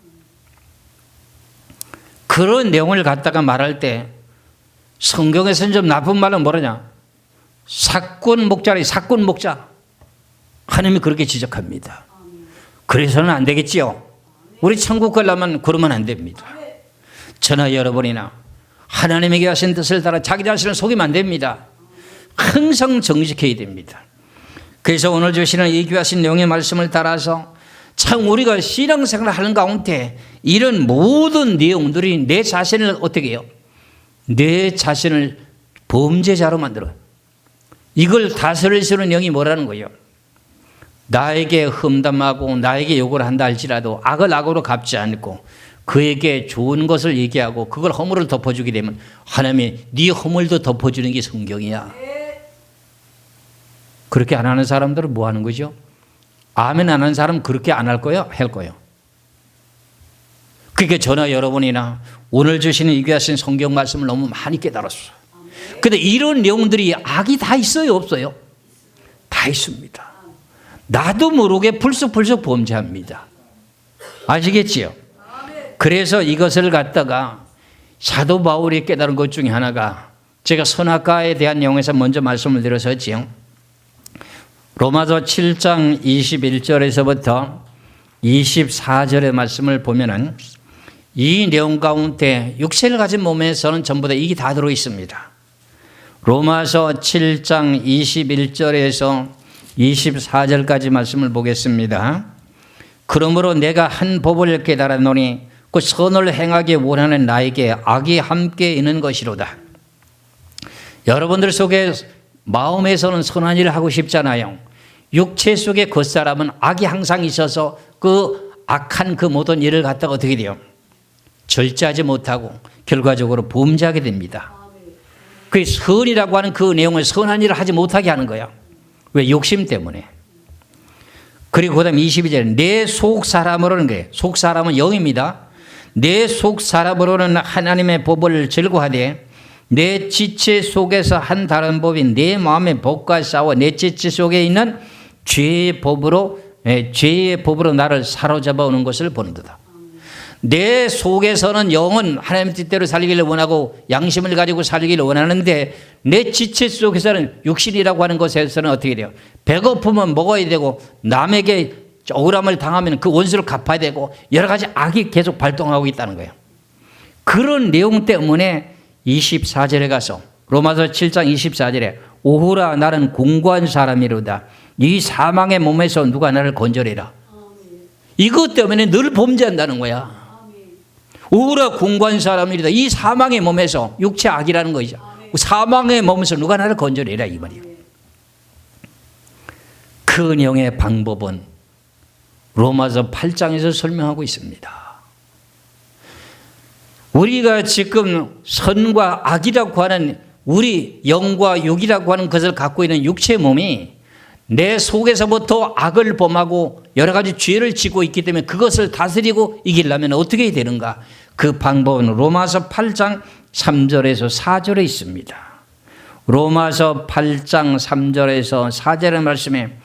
그런 내용을 갖다가 말할 때 성경에서는 좀 나쁜 말은 뭐라냐? 사꾼 목자. 하나님이 그렇게 지적합니다. 그래서는 안 되겠지요. 우리 천국 가려면 그러면 안 됩니다. 저나 여러분이나 하나님에게 하신 뜻을 따라 자기 자신을 속이면 안 됩니다. 항상 정직해야 됩니다. 그래서 오늘 주시는 이 귀하신 내용의 말씀을 따라서 참 우리가 신앙생활을 하는 가운데 이런 모든 내용들이 내 자신을 어떻게 해요? 내 자신을 범죄자로 만들어요. 이걸 다스릴 수 있는 영이 뭐라는 거예요? 나에게 험담하고 나에게 욕을 한다 할지라도 악을 악으로 갚지 않고 그에게 좋은 것을 얘기하고 그걸 허물을 덮어주게 되면 하나님이 네 허물도 덮어주는 게 성경이야. 그렇게 안 하는 사람들은 뭐 하는 거죠? 아멘 안 하는 사람은 그렇게 안 할 거예요? 할 거예요? 그러니까 저나 여러분이나 오늘 주시는 이 귀하신 성경 말씀을 너무 많이 깨달았어요. 근데 이런 내용들이 악이 다 있어요? 없어요? 다 있습니다. 나도 모르게 불쑥불쑥 범죄합니다. 아시겠지요? 그래서 이것을 갖다가 사도 바울이 깨달은 것 중에 하나가 제가 선악과에 대한 내용에서 먼저 말씀을 드렸었지요. 로마서 7장 21절에서부터 24절의 말씀을 보면은 이 내용 가운데 육체를 가진 몸에서는 전부 다 이게 다 들어 있습니다. 로마서 7장 21절에서 24절까지 말씀을 보겠습니다. 그러므로 내가 한 법을 깨달았노니 그 선을 행하기 원하는 나에게 악이 함께 있는 것이로다. 여러분들 속에 마음에서는 선한 일을 하고 싶잖아요. 육체 속에 그 사람은 악이 항상 있어서 그 악한 그 모든 일을 갖다가 어떻게 돼요? 절제하지 못하고 결과적으로 범죄하게 됩니다. 그 선이라고 하는 그 내용을 선한 일을 하지 못하게 하는 거야. 왜? 욕심 때문에. 그리고 그 다음 22절에 내 속 사람으로는 그래. 속 사람은 영입니다. 내 속 사람으로는 하나님의 법을 즐거워하되 내 지체 속에서 한 다른 법이 내 마음의 법과 싸워 내 지체 속에 있는 죄의 법으로 나를 사로잡아 오는 것을 보는도다. 내 속에서는 영은 하나님 뜻대로 살기를 원하고 양심을 가지고 살기를 원하는데 내 지체 속에서는 육신이라고 하는 것에서는 어떻게 돼요? 배고프면 먹어야 되고 남에게 억울함을 당하면 그 원수를 갚아야 되고 여러 가지 악이 계속 발동하고 있다는 거예요. 그런 내용 때문에 24절에 가서 로마서 7장 24절에 오호라 나는 공고한 사람이로다. 이 사망의 몸에서 누가 나를 건져내라. 이것 때문에 늘 범죄한다는 거야. 오호라 공고한 사람이로다. 이 사망의 몸에서 육체 악이라는 거죠. 사망의 몸에서 누가 나를 건져내라 이 말이에요. 그 내용의 방법은 로마서 8장에서 설명하고 있습니다. 우리가 지금 선과 악이라고 하는 우리 영과 육이라고 하는 것을 갖고 있는 육체의 몸이 내 속에서부터 악을 범하고 여러 가지 죄를 짓고 있기 때문에 그것을 다스리고 이기려면 어떻게 해야 되는가? 그 방법은 로마서 8장 3절에서 4절에 있습니다. 로마서 8장 3절에서 4절의 말씀에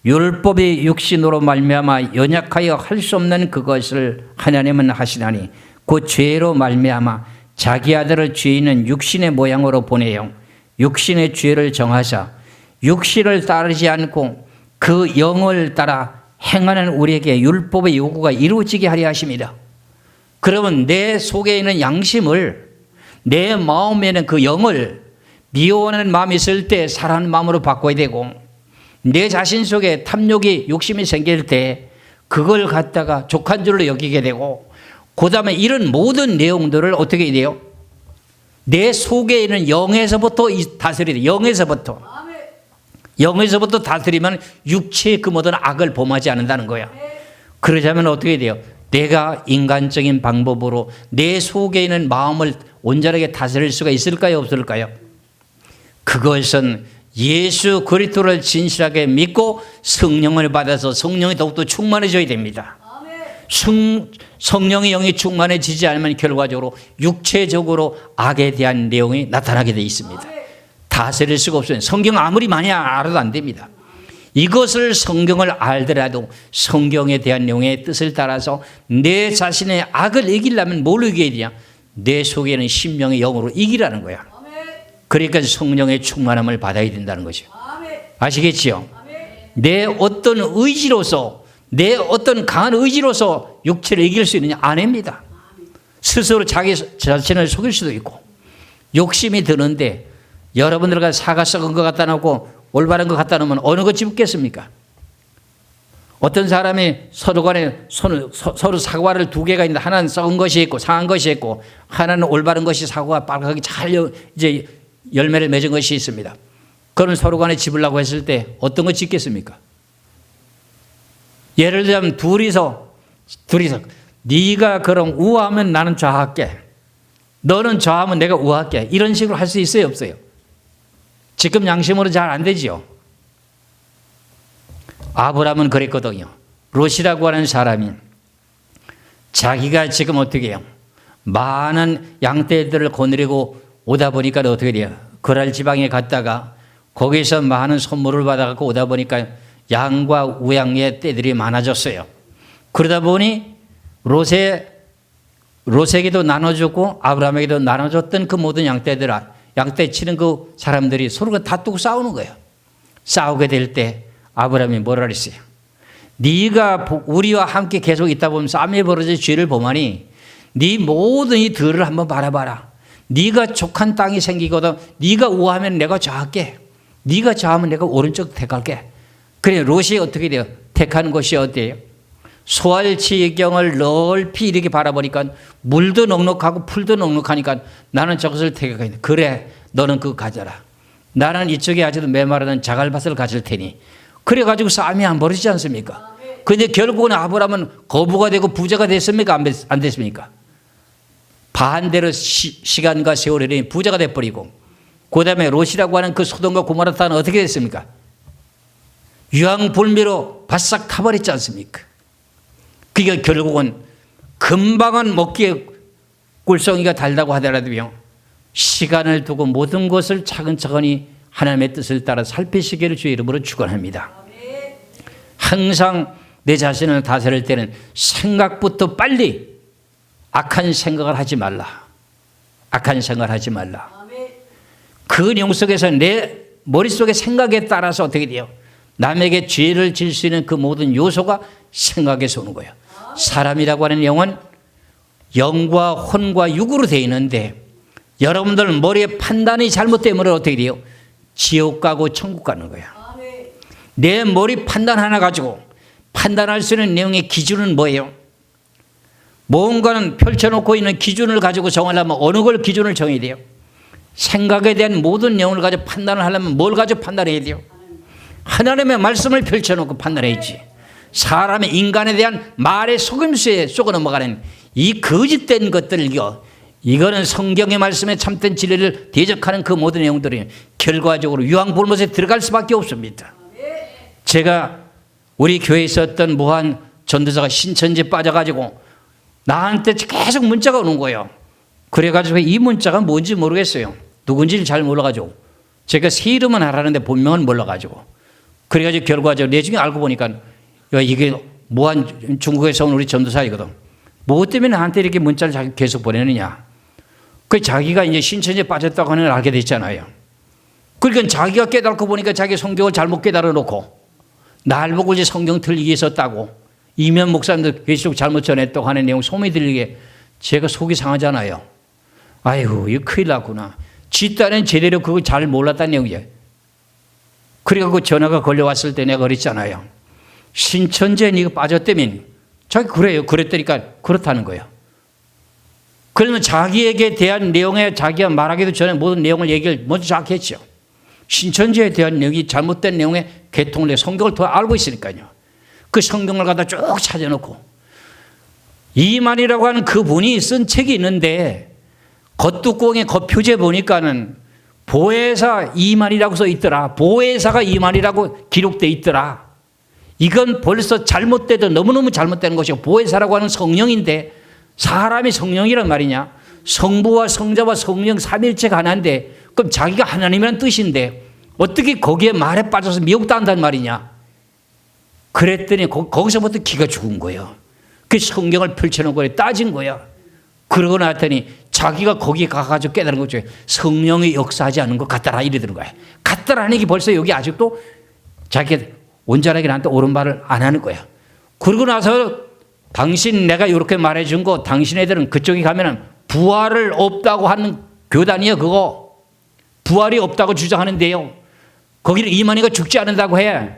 율법이 육신으로 말미암아 연약하여 할 수 없는 그것을 하나님은 하시나니 그 죄로 말미암아 자기 아들을 죄 있는 육신의 모양으로 보내요. 육신의 죄를 정하사 육신을 따르지 않고 그 영을 따라 행하는 우리에게 율법의 요구가 이루어지게 하려 하십니다. 그러면 내 속에 있는 양심을 내 마음에는 그 영을 미워하는 마음이 있을 때 사랑하는 마음으로 바꿔야 되고 내 자신 속에 탐욕이 욕심이 생길 때 그걸 갖다가 족한 줄로 여기게 되고 그 다음에 이런 모든 내용들을 어떻게 해야 돼요? 내 속에 있는 영에서부터 다스려야 돼요. 영에서부터 다스리면 육체의 그 모든 악을 범하지 않는다는 거야. 그러자면 어떻게 돼요? 내가 인간적인 방법으로 내 속에 있는 마음을 온전하게 다스릴 수가 있을까요? 없을까요? 그것은 예수 그리스도를 진실하게 믿고 성령을 받아서 성령이 더욱더 충만해져야 됩니다. 성령의 영이 충만해지지 않으면 결과적으로 육체적으로 악에 대한 내용이 나타나게 되어 있습니다. 다스릴 수가 없어요. 성경 아무리 많이 알아도 안 됩니다. 이것을 성경을 알더라도 성경에 대한 내용의 뜻을 따라서 내 자신의 악을 이기려면 뭘 이겨야 되냐? 내 속에 있는 심령의 영으로 이기라는 거야. 그러니까 성령의 충만함을 받아야 된다는 거죠. 아시겠지요? 내 어떤 의지로서 내 어떤 강한 의지로서 육체를 이길 수 있느냐? 아닙니다. 스스로 자기 자신을 속일 수도 있고 욕심이 드는데 여러분들과 사과 썩은 것 갖다 놓고 올바른 것 갖다 놓으면 어느 것 집겠습니까? 어떤 사람이 서로 간에 서로 사과를 두 개가 있는데 하나는 썩은 것이 있고 상한 것이 있고 하나는 올바른 것이 사과가 빨갛게 잘 이제 열매를 맺은 것이 있습니다. 그런 서로 간에 집으려고 했을 때 어떤 거 짓겠습니까? 예를 들자면 둘이서 네가 그럼 우하면 나는 좌할게. 너는 좌하면 내가 우할게. 이런 식으로 할 수 있어요, 없어요? 지금 양심으로 잘 안 되지요. 아브라함은 그랬거든요. 롯이라고 하는 사람이 자기가 지금 어떻게 해요? 많은 양떼들을 거느리고 오다 보니까 어떻게 돼요? 그랄 지방에 갔다가 거기서 많은 선물을 받아갖고 오다 보니까 양과 우양의 떼들이 많아졌어요. 그러다 보니 롯에게도 나눠줬고 아브라함에게도 나눠줬던 그 모든 양떼 치는 그 사람들이 서로가 다투고 싸우는 거예요. 싸우게 될 때 아브라함이 뭐라 그랬어요? 네가 우리와 함께 계속 있다 보면 싸움이 벌어질 죄를 범하니 네 모든 이 들을 한번 바라봐라. 네가 족한 땅이 생기거든. 네가 우하면 내가 좌할게. 네가 좌하면 내가 오른쪽 택할게. 그래 롯이 어떻게 돼요? 택하는 것이 어때요? 소알지경을 넓히 이렇게 바라보니까 물도 넉넉하고 풀도 넉넉하니까 나는 저것을 택하겠네. 그래 너는 그거 가져라. 나는 이쪽에 아직도 메마르던 자갈밭을 가질 테니. 그래가지고 싸움이 안 벌어지지 않습니까? 그런데 결국은 아브라함은 거부가 되고 부자가 됐습니까? 안 됐습니까? 반대로 시간과 세월이 부자가 돼버리고 그 다음에 롯이라고 하는 그 소돔과 고모라 땅은 어떻게 됐습니까? 유황불미로 바싹 타버렸지 않습니까? 그게 결국은 금방은 먹기에 꿀송이가 달다고 하더라도요. 시간을 두고 모든 것을 차근차근히 하나님의 뜻을 따라 살피시기를 주의 이름으로 축원합니다. 항상 내 자신을 다스릴 때는 생각부터 빨리 악한 생각을 하지 말라. 악한 생각을 하지 말라. 그 내용 속에서 내 머릿속의 생각에 따라서 어떻게 돼요? 남에게 죄를 질 수 있는 그 모든 요소가 생각에서 오는 거예요. 사람이라고 하는 영은 영과 혼과 육으로 되어 있는데 여러분들 머리에 판단이 잘못되면 어떻게 돼요? 지옥 가고 천국 가는 거야. 내 머리 판단 하나 가지고 판단할 수 있는 내용의 기준은 뭐예요? 뭔가는 펼쳐놓고 있는 기준을 가지고 정하려면 어느 걸 기준을 정해야 돼요? 생각에 대한 모든 내용을 가지고 판단을 하려면 뭘 가지고 판단해야 돼요? 하나님의 말씀을 펼쳐놓고 판단해야지. 사람의 인간에 대한 말의 속임수에 쏘고 넘어가는 이 거짓된 것들이요. 이거는 성경의 말씀에 참된 진리를 대적하는 그 모든 내용들이 결과적으로 유황불못에 들어갈 수밖에 없습니다. 제가 우리 교회에 있었던 무한 전도자가 신천지에 빠져가지고 나한테 계속 문자가 오는 거예요. 그래가지고 이 문자가 뭔지 모르겠어요. 누군지를 잘 몰라가지고 제가 새 이름은 알았는데 본명은 몰라가지고 그래가지고 결과적으로 나중에 알고 보니까 이게 무한 중국에서 온 우리 전도사이거든. 뭐 때문에 나한테 이렇게 문자를 계속 보내느냐. 그 자기가 이제 신천지에 빠졌다고 하는 걸 알게 됐잖아요. 그러니까 자기가 깨닫고 보니까 자기 성경을 잘못 깨달아 놓고 날 보고 이제 성경 틀리기 있었다고 이면 목사님들 계속 잘못 전했다고 하는 내용 소문이 들리게 제가 속이 상하잖아요. 아이고 이거 큰일 났구나. 지 딴엔 제대로 그거 잘 몰랐다는 내용이에요. 그래갖고 전화가 걸려왔을 때 내가 그랬잖아요. 신천지에 네가 빠졌다면 자기 그래요. 그랬더니까 그렇다는 거예요. 그러면 자기에게 대한 내용에 자기가 말하기도 전에 모든 내용을 얘기를 먼저 정확히 했죠. 신천지에 대한 내용이 잘못된 내용에 개통을 해 성경을 더 알고 있으니까요. 그 성경을 갖다 쭉 찾아놓고 이만이라고 하는 그분이 쓴 책이 있는데 겉뚜껑에 겉표지에 보니까는 보혜사 이만이라고 써 있더라. 보혜사가 이만이라고 기록되어 있더라. 이건 벌써 잘못돼도 너무너무 잘못되는 것이고 보혜사라고 하는 성령인데 사람이 성령이란 말이냐? 성부와 성자와 성령 삼일체가 하나인데 그럼 자기가 하나님이란 뜻인데 어떻게 거기에 말에 빠져서 미혹도 한단 말이냐? 그랬더니 거기서부터 기가 죽은 거예요. 그 성경을 펼쳐놓고 따진 거야. 그러고 나더니 자기가 거기 가가지고 깨달은 거죠. 성령이 역사하지 않은 것 같더라 이러더는 거야. 같더라는 게 벌써 여기 아직도 자기가 온전하게 나한테 옳은 말을 안 하는 거야. 그러고 나서 당신 내가 이렇게 말해준 거 당신 애들은 그쪽에 가면은 부활을 없다고 하는 교단이에요. 그거 부활이 없다고 주장하는데요. 거기는 이만희가 죽지 않는다고 해.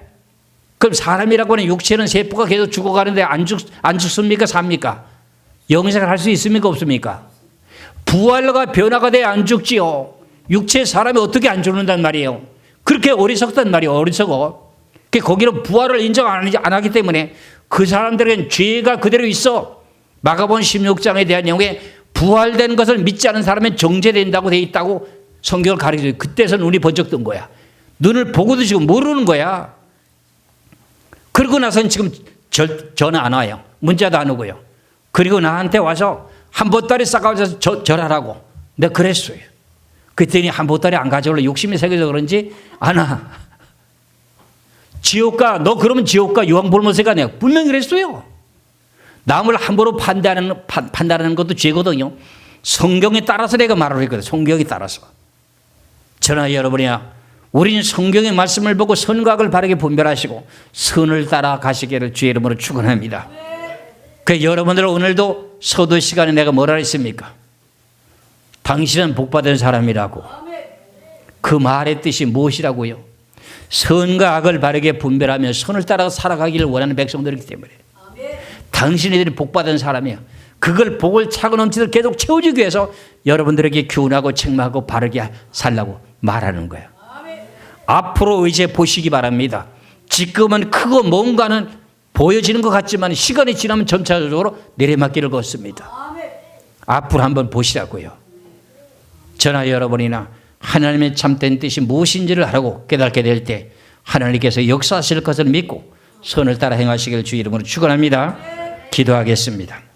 그럼 사람이라고 하는 육체는 세포가 계속 죽어가는데 안 죽습니까? 삽니까? 영생을 할 수 있습니까? 없습니까? 부활과 변화가 돼야 안 죽지요. 육체 사람이 어떻게 안 죽는단 말이에요. 그렇게 어리석단 말이에요. 어리석어. 거기는 부활을 인정 안 하기 때문에 그 사람들에겐 죄가 그대로 있어. 마가복음 16장에 대한 내용에 부활된 것을 믿지 않은 사람은 정죄된다고 돼 있다고 성경을 가르쳐줘요. 그때서 눈이 번쩍 뜬 거야. 눈을 보고도 지금 모르는 거야. 그러고 나서는 지금 전화 안 와요. 문자도 안 오고요. 그리고 나한테 와서 한 보따리 싸가지고 절하라고. 내가 그랬어요. 그랬더니 한 보따리 안 가져올래. 욕심이 생겨서 그런지 안 와. 지옥 가. 너 그러면 지옥 가. 유황불못에 내가 분명히 그랬어요. 남을 함부로 판단하는 것도 죄거든요. 성경에 따라서 내가 말을 했거든. 성경에 따라서. 저나 여러분이야. 우리는 성경의 말씀을 보고 선과 악을 바르게 분별하시고 선을 따라 가시기를 주의 이름으로 축원합니다. 그 여러분들 오늘도 서두 시간에 내가 뭐라 했습니까? 당신은 복받은 사람이라고. 그 말의 뜻이 무엇이라고요? 선과 악을 바르게 분별하며 선을 따라 살아가기를 원하는 백성들이기 때문에 당신들이 복받은 사람이에요. 그걸 복을 차고 넘치도록 계속 채워주기 위해서 여러분들에게 교훈하고 책망하고 바르게 살라고 말하는 거예요. 앞으로 이제 보시기 바랍니다. 지금은 크고 뭔가는 보여지는 것 같지만 시간이 지나면 점차적으로 내리막길을 걷습니다. 앞으로 한번 보시라고요. 저나 여러분이나 하나님의 참된 뜻이 무엇인지를 알고 깨닫게 될 때 하나님께서 역사하실 것을 믿고 선을 따라 행하시길 주 이름으로 축원합니다. 기도하겠습니다.